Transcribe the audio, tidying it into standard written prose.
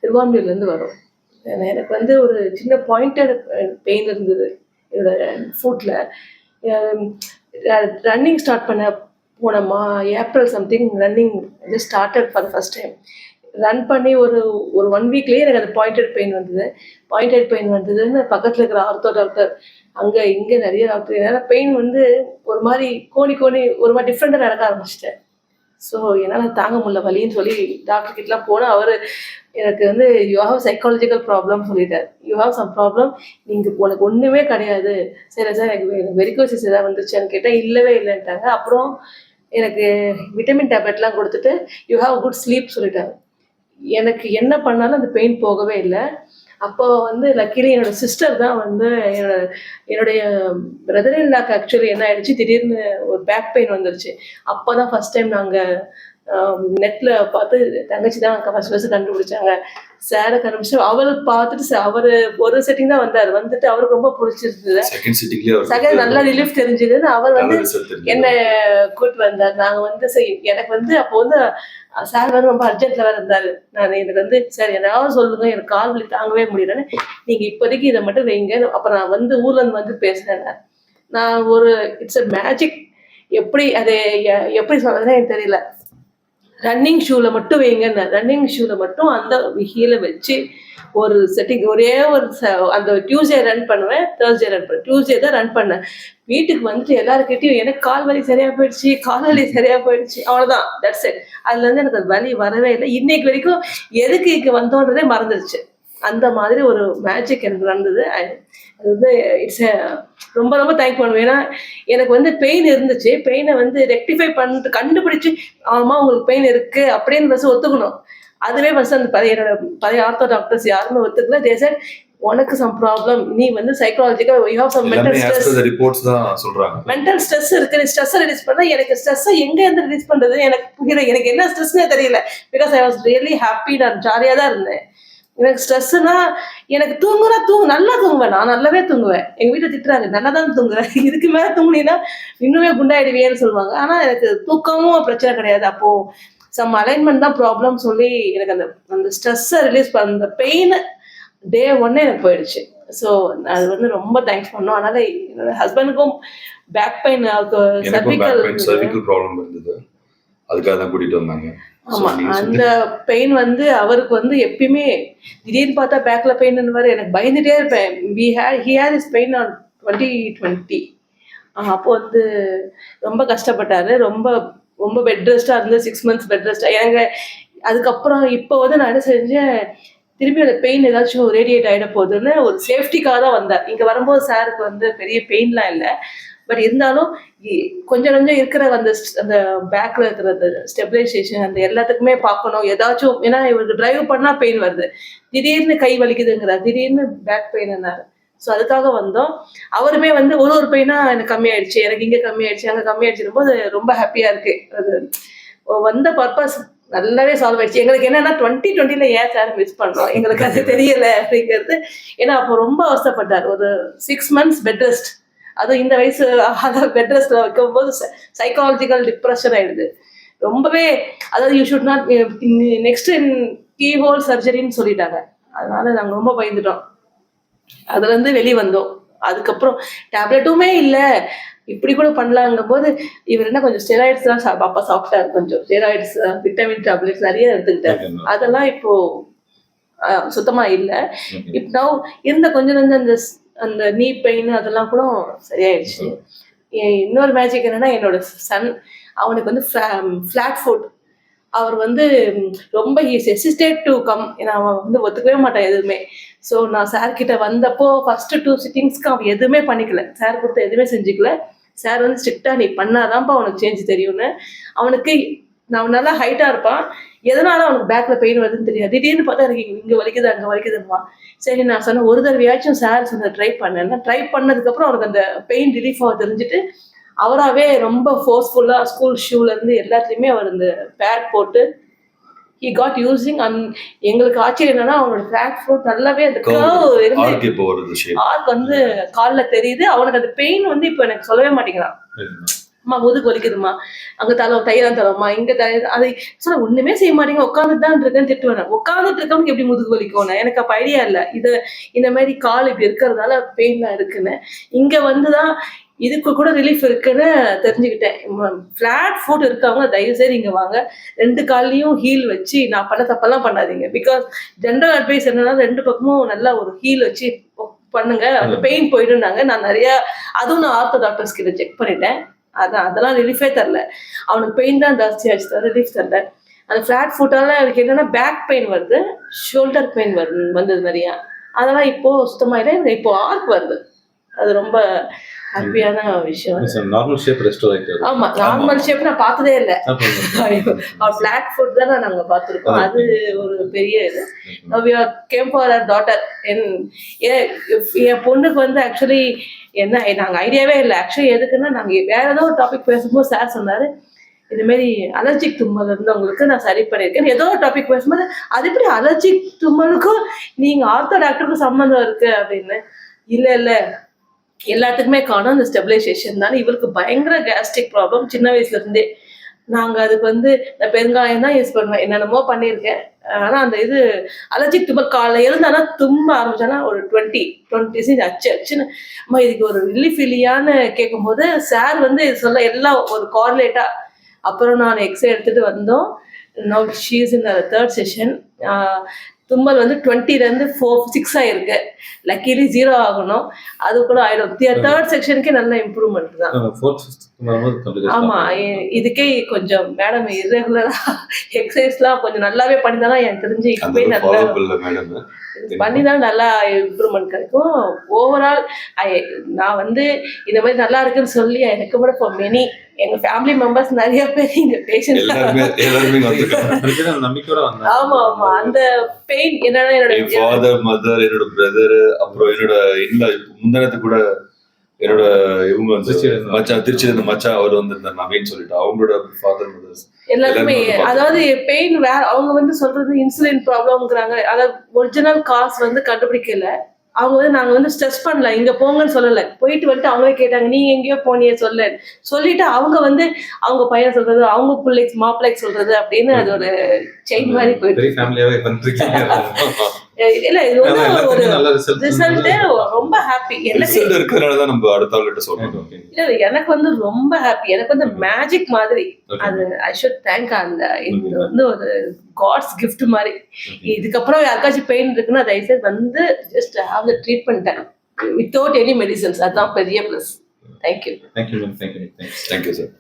திருவான்மையூர்லேருந்து வரோம். எனக்கு வந்து ஒரு சின்ன பாயிண்டட் பெயின் இருந்தது என்னோட ஃபுட்டில். ரன்னிங் ஸ்டார்ட் பண்ண போனோமா April something running just started for the first time. Run பண்ணி ஒரு 1 வீக்லேயே எனக்கு அந்த பாயிண்டட் பெயின் வந்தது. பாயிண்டட் பெயின் வந்ததுன்னு பக்கத்தில் இருக்கிற ஆர்த்தோ டாக்டர் அங்கே இங்கே நிறைய டாக்டர் ஏன்னா பெயின் வந்து ஒரு மாதிரி கோணி ஒரு மாதிரி டிஃப்ரெண்ட்டாக நடக்க ஆரம்பிச்சிட்டேன். ஸோ என்னால் தாங்க முடியல வலின்னு சொல்லி டாக்டர் கிட்டலாம் போனால் அவர் எனக்கு வந்து யூ ஹாவ் சைக்காலஜிக்கல் ப்ராப்ளம் சொல்லிட்டார். யூ ஹாவ் சம் ப்ராப்ளம், நீங்கள் உனக்கு ஒன்றுமே கிடையாது. சரி சார் எனக்கு வெரிகோசிஸ் ஏதாவது வந்துருச்சான்னு கேட்டால் இல்லவே இல்லைன்ட்டாங்க. அப்புறம் எனக்கு விட்டமின் டேப்லெட்லாம் கொடுத்துட்டு யூ ஹாவ் குட் ஸ்லீப் சொல்லிட்டாங்க. எனக்கு என்ன பண்ணாலும் அந்த பெயின் போகவே இல்லை. அப்போ வந்து லக்கிலி என்னோட சிஸ்டர் தான் வந்து என்னுடைய பிரதர் இன் லாக்கு ஆக்சுவலி என்ன ஆயிடுச்சு, திடீர்னு ஒரு பேக் பெயின் வந்துருச்சு. அப்போ தான் ஃபர்ஸ்ட் டைம் நாங்கள் நெட்டில் பார்த்து தங்கச்சி தான் ஃபர்ஸ்ட் கண்டுபிடிச்சாங்க. சாரை கண்டுபிடிச்சு அவளுக்கு பார்த்துட்டு அவர் ஒரு செட்டிங் தான் வந்தார். வந்துட்டு அவருக்கு ரொம்ப பிடிச்சிருந்தது. செகண்ட் நல்ல ரிலீஃப் தெரிஞ்சுதுன்னு அவர் வந்து என்னை கூப்பிட்டு வந்தார். நாங்கள் வந்து எனக்கு வந்து அப்போ வந்து சார் வந்து ரொம்ப அர்ஜென்ட்ல வேறு இருந்தார். எனக்கு வந்து சார் எதாவது சொல்லுங்க, எனக்கு கால் வலி தாங்கவே முடியலன்னு, நீங்கள் இப்போதைக்கு இதை மட்டும் வைங்க, அப்போ நான் வந்து ஊர்லேருந்து வந்து பேசுகிறேன். நான் ஒரு இட்ஸ் அ மேஜிக், எப்படி அதை எப்படி சொல்றதுன்னு எனக்கு தெரியல. ரன்னிங் ஷூவில் மட்டும் வைங்கன்னு, ரன்னிங் ஷூவில் மட்டும் அந்த ஹீலை வச்சு ஒரு செட்டிங் ஒரே ஒரு அந்த டியூஸ்டே ரன் பண்ணுவேன், தேர்ஸ்டே ரன் பண்ணுவேன். டியூஸ்டே தான் ரன் பண்ணேன். வீட்டுக்கு வந்துட்டு எல்லாருக்கிட்டையும் எனக்கு கால் வலி சரியாக போயிடுச்சு, கால் வலி சரியாக போயிடுச்சு, அவ்வளோதான், தட்ஸ் இட். அதுலேருந்து எனக்கு அது வலி வரவே இல்லை. இன்னைக்கு வரைக்கும் எதுக்கு இங்கே வந்தோன்றதே மறந்துடுச்சு. அந்த மாதிரி ஒரு மேஜிக் எனக்கு நடந்தது. அது வந்து இட்ஸ் ரொம்ப ரொம்ப தேங்க் பண்ணுவேன். ஏன்னா எனக்கு வந்து பெயின் இருந்துச்சு, பெயினை வந்து ரெக்டிஃபை பண்ணிட்டு கண்டுபிடிச்சு ஆமாம் உங்களுக்கு பெயின் இருக்குது அப்படின்னு ஃபஸ்ட்டு ஒத்துக்கணும். அதுவே ஃபஸ்ட் அந்த பழைய ஆர்த்தோ டாக்டர்ஸ் யாருமே ஒத்துக்கல. தே செட் உனக்கு சம் ப்ராப்ளம், நீ வந்து psychological you have some mental stress, reports தான் சொல்றாங்க. மென்டல் ஸ்ட்ரெஸ் இருக்கு, நீ ஸ்ட்ரெஸ்ஸை ரிலீஸ் பண்ணா. எனக்கு ஸ்ட்ரெஸ்ஸை எங்க இருந்து ரிலீஸ் பண்றது எனக்கு புரியல. எனக்கு என்ன ஸ்ட்ரெஸ்னே தெரியல. Because I was really happy, நான் ஜாலியாக தான் இருந்தேன். எனக்கு ஸ்ட்ரெஸ்ஸுனா எனக்கு நல்லா தூங்குவேன், நான் நல்லாவே தூங்குவேன். எங்கள் வீட்டில் திட்டுறாங்க நல்லா தான் தூங்குறேன், இதுக்கு மேலே தூங்குனீங்கன்னா இன்னுமே குண்டாயிடுவேன்னு சொல்லுவாங்க. ஆனால் எனக்கு தூக்கமும் பிரச்சனை கிடையாது. அப்போது சம் அலைன்மெண்ட் தான் ப்ராப்ளம் சொல்லி எனக்கு அந்த ஸ்ட்ரெஸ்ஸை ரிலீஸ் பண்ண அந்த பெயின் டே 1 எனக்கு போயிடுச்சு. ஸோ அது வந்து ரொம்ப தேங்க்ஸ் பண்ணோம். அதனால என்னோட ஹஸ்பண்டுக்கும் பேக் பெயின், சர்விக்கல் ப்ராப்ளம் இருந்தது, அதுக்காக தான் கூட்டிகிட்டு வந்தாங்க. ஆமா, அந்த பெயின் வந்து அவருக்கு வந்து எப்பயுமே திடீர்னு பார்த்தா பேக்ல பெயின் வர எனக்கு பயந்துட்டே இருப்பேன். He had his pain on 2020. அப்போ வந்து ரொம்ப கஷ்டப்பட்டாரு. ரொம்ப ரொம்ப பெட் ரெஸ்டா இருந்து 6 months பெட் ரெஸ்டா எனக்கு. அதுக்கப்புறம் இப்போ வந்து நான் என்ன செஞ்சேன், திரும்பி அந்த பெயின் ஏதாச்சும் ரேடியேட் ஆகிட போகுதுன்னு ஒரு சேஃப்டிக்காக தான் வந்தார். இங்கே வரும்போது சாருக்கு வந்து பெரிய பெயின்லாம் இல்லை, பட் இருந்தாலும் கொஞ்சம் இருக்கிற அந்த பேக்ல இருக்கிற அந்த ஸ்டெபிலைசேஷன் அந்த எல்லாத்துக்குமே பார்க்கணும். ஏதாச்சும் ஏன்னா இவருக்கு டிரைவ் பண்ணா பெயின் வருது, திடீர்னு கை வலிக்குதுங்கிறார், திடீர்னு பேக் பெயின் என்னாரு. ஸோ அதுக்காக வந்தோம். அவருமே வந்து ஒரு பெயினா எனக்கு கம்மியாயிடுச்சு, எனக்கு இங்கே கம்மியாயிடுச்சு அங்கே கம்மியாயிடுச்சுன்னு போது ரொம்ப ஹாப்பியா இருக்கு. அது வந்த பர்பஸ் நல்லாவே சால்வ் ஆயிடுச்சு. எங்களுக்கு என்னன்னா 2020 ஏன் சார் மிஸ் பண்றோம் எங்களுக்கு அது தெரியல அப்படிங்கிறது. ஏன்னா அப்போ ரொம்ப அவசரப்பட்டார். ஒரு 6 months பெட் ரெஸ்ட், அதுவும் இந்த வயசு பெட் ரெஸ்ட்ல வைக்கும் போது சைக்காலஜிக்கல் டிப்ரெஷன் ஆயிடுது ரொம்பவே. அதாவது you should not next keyhole சர்ஜரின்னு சொல்லிட்டாங்க. அதனால நாங்கள் ரொம்ப பயந்துட்டோம். அதுல இருந்து வெளியே வந்தோம். அதுக்கப்புறம் டேப்லெட்டுமே இல்லை, இப்படி கூட பண்ணலாங்கும் போது இவர் என்ன கொஞ்சம் ஸ்டெராய்ட்ஸ் தான் பாப்பா சாப்பிட்டாரு. கொஞ்சம் ஸ்டெராய்ட்ஸ், விட்டமின் டேப்லெட்ஸ் நிறைய எடுத்துக்கிட்டாரு. அதெல்லாம் இப்போ சுத்தமா இல்லை. இப்போ இருந்த கொஞ்சம் அந்த நீ பெயின் அதெல்லாம் கூட சரியாயிடுச்சு. இன்னொரு மேஜிக் என்னன்னா, என்னோட சன் அவனுக்கு வந்து ஃபிளாட் ஃபுட். அவர் வந்து ரொம்ப ஹெசிஸ்டேட் டு கம், ஏன்னா அவன் வந்து ஒத்துக்கவே மாட்டான் எதுவுமே. ஸோ நான் சார் கிட்ட வந்தப்போ ஃபர்ஸ்ட் 2 sittings அவன் எதுவுமே பண்ணிக்கல, சார் கொடுத்த எதுவுமே செஞ்சுக்கல. சார் வந்து ஸ்ட்ரிக்டா நீ பண்ணாதான்ப்பா அவனுக்கு சேஞ்ச் தெரியும்னு. அவனுக்கு நான் நல்லா ஹைட்டா இருப்பான், எதனால அவனுக்கு பேக்ல பெயின் வருதுன்னு தெரியாது. திடீர்னு பார்த்தா எனக்கு இங்க வலிக்குது அங்க வலிக்குதுன்னுவான். சரி நான் சொன்னேன் ஒரு தடவையாச்சும் சார் சொன்ன ட்ரை பண்ணேன்னா, ட்ரை பண்ணதுக்கப்புறம் அவனுக்கு அந்த பெயின் ரிலீஃப் ஆக தெரிஞ்சுட்டு அவராகவே ரொம்ப ஃபோர்ஸ்ஃபுல்லா ஸ்கூல் ஷூல இருந்து எல்லாத்துலேயுமே அவர் இந்த பேட் போட்டு he got using. எங்களுக்கு ஆச்சரியம் என்னன்னா அவனோட ஃபிளாட் ஃபுட் நல்லாவே அந்த கர்வ் இருந்து ஆர்க் வந்து காலில் தெரியுது. அவனுக்கு அந்த பெயின் வந்து இப்போ எனக்கு சொல்லவே மாட்டேங்கிறான். அம்மா முதுகு வலிக்குதுமா, அங்க தையலாம் தரோம்மா, இங்க அதை சொன்னா ஒண்ணுமே செய்ய மாட்டீங்க, உட்காந்துட்டு தான் இருக்கேன்னு திட்டு வரேன். உட்காந்துட்டு இருக்கவனுக்கு எப்படி முதுகு வலிக்கும்? எனக்கு அப்ப ஐடியா இல்லை இது இந்த மாதிரி கால் இப்படி இருக்கிறதுனால பெயின்லாம் இருக்குன்னு. இங்க வந்துதான் இதுக்கு கூட ரிலீஃப் இருக்குன்னு தெரிஞ்சுக்கிட்டேன். ஃபிளாட் ஃபுட் இருக்கவங்க தயவு செய்து இங்க வாங்க, 2 கால்லையும் ஹீல் வச்சு நான் பண்ண தப்பெல்லாம் பண்ணாதீங்க. பிகாஸ் ஜென்ரல் அட்வைஸ் என்னன்னா 2 பக்கமும் நல்லா ஒரு ஹீல் வச்சு பண்ணுங்க, அந்த பெயின் போயிடுனாங்க. நான் நிறைய அதுவும் நான் ஆர்த்தோ டாக்டர்ஸ் கிட்ட செக் பண்ணிட்டேன். அதெல்லாம் ரிலீஃபே தரல. அவனுக்கு பெயின் தான் ஜாஸ்தியாச்சு தவிர ரிலீஃப் தரல. அந்த ஃபிளாட் ஃபுட்டால எனக்கு என்னன்னா பேக் பெயின் வருது, ஷோல்டர் பெயின் வந்தது நிறையா. அதெல்லாம் இப்போ சுத்தமாயிட்டே இப்போ ஆர்க் வருது. அது ரொம்ப ஹாப்பியான விஷயம். நார்மல் ஷேப் ரெஸ்டோர் ஆயிட்டு. ஆமா, நார்மல் ஷேப் நான் பார்த்ததே இல்லை. ஃபிளாட் ஃபுட் தான் நாங்க பார்த்துருக்கோம். அது ஒரு பெரிய இது. we came for our daughter. என் பொண்ணுக்கு வந்து ஆக்சுவலி என்ன நாங்க ஐடியாவே இல்லை. ஆக்சுவலி எதுக்குன்னா நாங்க வேற ஏதோ ஒரு டாபிக் பேசும்போது சார் சொன்னாரு, இந்த மாதிரி அலர்ஜிக் தும்மல் இருந்தவங்களுக்கு நான் சரி பண்ணியிருக்கேன். ஏதோ ஒரு டாபிக் பேசும்போது அது எப்படி அலர்ஜிக் தும்மலுக்கும் நீங்க ஆர்த்தோ டாக்டருக்கும் சம்மந்தம் இருக்கு அப்படின்னு. இல்லை இல்லை, எல்லாத்துக்குமே காணும் அந்த ஸ்டெபிலைசேஷன் தானே. இவருக்கு பயங்கர கேஸ்ட்ரிக் ப்ராப்ளம் சின்ன வயசுல இருந்தே. நாங்கள் அதுக்கு வந்து நான் பெருங்காயம் தான் யூஸ் பண்ணுவேன், என்னென்னமோ பண்ணியிருக்கேன். ஆனால் அந்த இது அலர்ஜிக் தும்மல் காலைல எழுந்தானா தும்ப ஆரம்பிச்சானா ஒரு 20 அச்சுன்னு அம்மா இதுக்கு ஒரு ரிலீஃப் இல்லையான்னு கேட்கும்போது சார் வந்து சொல்ல எல்லாம் ஒரு கார்லேட்டா. அப்புறம் நான் எக்ஸ்ரே எடுத்துட்டு வந்தோம். Now she is in third session. தும்மல் வந்து 20லேருந்து 6 ஆயிருக்கு. லக்கிலி 0 ஆகணும், அது கூட ஆயிடும். தேர்ட் செக்ஷனுக்கே நல்ல இம்ப்ரூவ்மெண்ட் தான். ஆமா, இதுக்கே கொஞ்சம் மேடம் இர்ரெகுலரா எக்ஸசைஸ்லாம் கொஞ்சம் நல்லாவே பண்ணிதான் எனக்கு தெரிஞ்சு இப்பவே நல்லா பண்ணிதான் நல்லா இம்ப்ரூவ்மெண்ட் கிடைக்கும். ஓவரால் நான் வந்து இந்த மாதிரி நல்லா இருக்குன்னு சொல்லி எனக்கு கூட ஃபார் மெனி எங்க ஃபேமிலி மெம்பர்ஸ் நிறைய பேர் இங்க பேஷண்ட். ஆமா ஆமா, அந்த பெயின் என்னன்னா என்னோட ஃபாதர், மதர், என்னோட பிரதர், அப்புறம் என்னோட முந்தானத்து கூட என்னோட இவங்க வந்து மச்சான், திருச்சியில இருந்து மச்சான் அவர் வந்திருந்தார் நவீன் சொல்லிட்டு, அவங்களோட ஃபாதர் மதர்ஸ் எல்லாருமே. அதாவது பெயின் வேற அவங்க வந்து சொல்றது இன்சுலின் ப்ராப்ளம்ங்கிறாங்க. அதாவது ஒரிஜினல் காஸ் வந்து கண்டுபிடிக்கல. அவங்க வந்து நாங்க வந்து ஸ்ட்ரெஸ் பண்ணல, இங்க போங்கன்னு சொல்லல. போயிட்டு வந்துட்டு அவங்களே கேட்டாங்க நீங்க எங்கேயோ போனியே சொல்லிட்டு அவங்க வந்து அவங்க பையன் சொல்றது, அவங்க பிள்ளைக்கு மாப்பிள்ளைக்கு சொல்றது அப்படின்னு அது ஒரு செயின் மாதிரி போயிட்டு. இல்ல இது வந்து ஒரு ரிசல்ட் ரொம்ப ஹாப்பி எனக்கு இருக்கிறதுனாலதான் நம்ம அடுத்தவங்ககிட்ட சொல்றோம். இல்ல எனக்கு வந்து ரொம்ப ஹாப்பி. எனக்கு வந்து மேஜிக் மாதிரி. அது ஐ ஷுட் தேங்க். அந்த இது வந்து ஒரு காட்ஸ் கிஃப்ட் மாதிரி. இதுக்கப்புறம் யாருக்காச்சும் பெயின் இருக்குன்னா தயவுசெய்து வந்து just have the treatment without any medicines. அதுதான் பெரிய பிளஸ். தேங்க்யூ. Thank you sir.